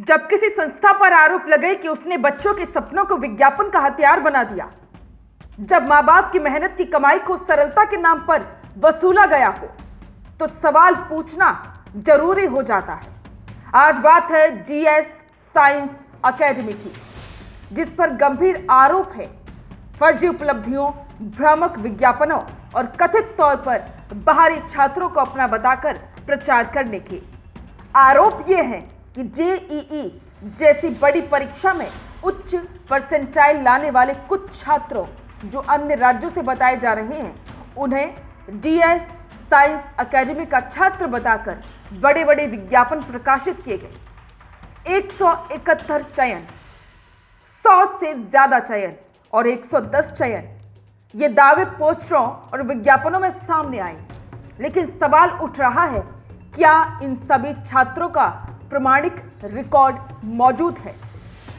जब किसी संस्था पर आरोप लगे कि उसने बच्चों के सपनों को विज्ञापन का हथियार बना दिया, जब मां बाप की मेहनत की कमाई को सरलता के नाम पर वसूला गया हो, तो सवाल पूछना जरूरी हो जाता है। आज बात है डीएस साइंस एकेडमी की, जिस पर गंभीर आरोप है फर्जी उपलब्धियों, भ्रामक विज्ञापनों और कथित तौर पर बाहरी छात्रों को अपना बताकर प्रचार करने के। आरोप यह है कि जेईई जैसी बड़ी परीक्षा में उच्च परसेंटाइल लाने वाले कुछ छात्रों जो अन्य राज्यों से बताए जा रहे हैं, उन्हें डीएस साइंस एकेडमी का छात्र बताकर बड़े बड़े विज्ञापन प्रकाशित किए गए। 171 चयन, 100 से ज्यादा चयन और 110 चयन, ये दावे पोस्टरों और विज्ञापनों में सामने आए। लेकिन सवाल उठ रहा है, क्या इन सभी छात्रों का प्रमाणिक रिकॉर्ड मौजूद है?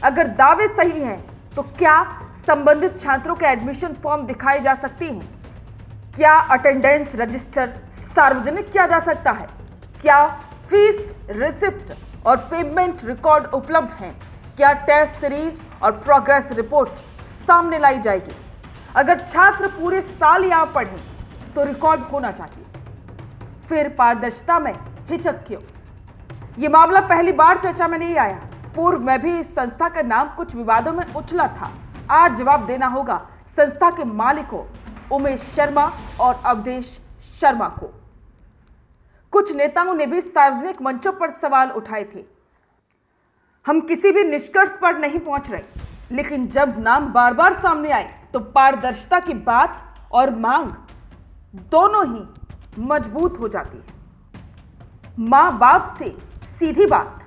अगर दावे सही हैं, तो क्या संबंधित छात्रों के एडमिशन फॉर्म दिखाए जा सकते हैं? क्या अटेंडेंस रजिस्टर सार्वजनिक किया जा सकता है? क्या फीस रिसिप्ट और पेमेंट रिकॉर्ड उपलब्ध हैं? क्या टेस्ट सीरीज और प्रोग्रेस रिपोर्ट सामने लाई जाएगी? अगर छात्र पूरे साल यहां पढ़ें तो रिकॉर्ड होना चाहिए। फिर पारदर्शिता में हिचक क्यों? यह मामला पहली बार चर्चा में नहीं आया। पूर्व में भी इस संस्था का नाम कुछ विवादों में उछला था। आज जवाब देना होगा संस्था के मालिकों उमेश शर्मा और अवधेश शर्मा को। कुछ नेताओं ने भी सार्वजनिक मंचों पर सवाल उठाए थे। हम किसी भी निष्कर्ष पर नहीं पहुंच रहे, लेकिन जब नाम बार बार सामने आए तो पारदर्शिता की बात और मांग दोनों ही मजबूत हो जाती है। मां बाप से सीधी बात,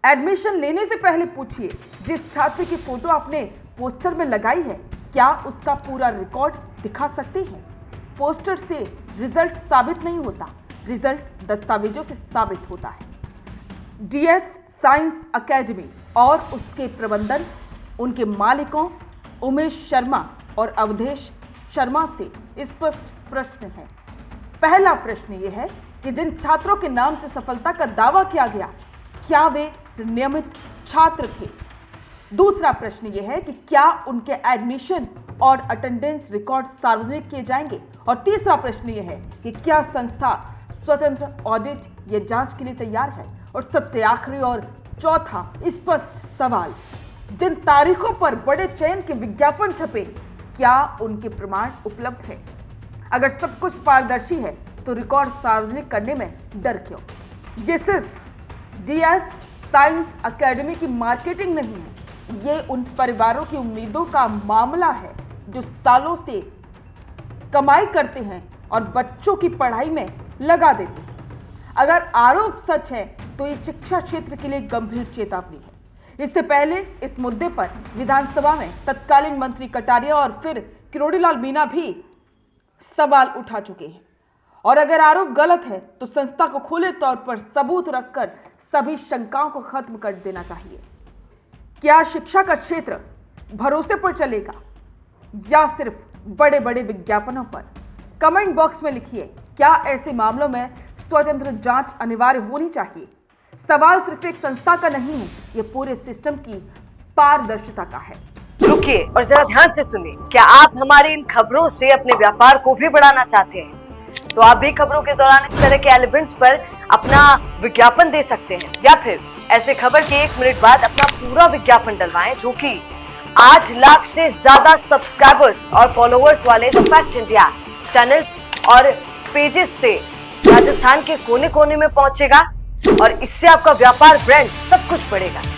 एडमिशन लेने से पहले पूछिए, जिस छात्र की फोटो आपने पोस्टर में लगाई है, क्या उसका पूरा रिकॉर्ड दिखा सकते हैं? पोस्टर से रिजल्ट साबित नहीं होता, रिजल्ट दस्तावेजों से साबित होता है। डीएस साइंस एकेडमी और उसके प्रबंधन, उनके मालिकों उमेश शर्मा और अवधेश शर्मा से स्पष्ट प्रश्न है। पहला प्रश्न यह है कि जिन छात्रों के नाम से सफलता का दावा किया गया, क्या वे नियमित छात्र थे? दूसरा प्रश्न यह है कि क्या उनके एडमिशन और अटेंडेंस रिकॉर्ड सार्वजनिक किए जाएंगे? और तीसरा प्रश्न यह है कि क्या संस्था स्वतंत्र ऑडिट या जांच के लिए तैयार है? और सबसे आखिरी और चौथा स्पष्ट सवाल, जिन तारीखों पर बड़े चयन के विज्ञापन छपे, क्या उनके प्रमाण उपलब्ध है? अगर सब कुछ पारदर्शी है तो रिकॉर्ड सार्वजनिक करने में डर क्यों? ये सिर्फ डीएस साइंस एकेडमी की मार्केटिंग नहीं है, ये उन परिवारों की उम्मीदों का मामला है जो सालों से कमाई करते हैं और बच्चों की पढ़ाई में लगा देते हैं। अगर आरोप सच है तो ये शिक्षा क्षेत्र के लिए गंभीर चेतावनी है। इससे पहले इस मुद्दे पर विधानसभा में तत्कालीन मंत्री कटारिया और फिर किरोड़ीलाल मीणा भी सवाल उठा चुके हैं। और अगर आरोप गलत है तो संस्था को खुले तौर पर सबूत रखकर सभी शंकाओं को खत्म कर देना चाहिए। क्या शिक्षा का क्षेत्र भरोसे पर चलेगा या सिर्फ बड़े बड़े विज्ञापनों पर? कमेंट बॉक्स में लिखिए, क्या ऐसे मामलों में स्वतंत्र जांच अनिवार्य होनी चाहिए? सवाल सिर्फ एक संस्था का नहीं है, ये पूरे सिस्टम की पारदर्शिता का है। रुकिए और जरा ध्यान से सुनिए। क्या आप हमारी इन खबरों से अपने व्यापार को भी बढ़ाना चाहते हैं? तो आप भी खबरों के दौरान इस तरह के एलिमेंट्स पर अपना विज्ञापन दे सकते हैं, या फिर ऐसे खबर के 1 मिनट बाद अपना पूरा विज्ञापन डलवाएं, जो कि 8 लाख से ज्यादा सब्सक्राइबर्स और फॉलोअर्स वाले द फैक्ट इंडिया चैनल्स और पेजेस से राजस्थान के कोने कोने में पहुंचेगा। और इससे आपका व्यापार, ब्रांड सब कुछ बढ़ेगा।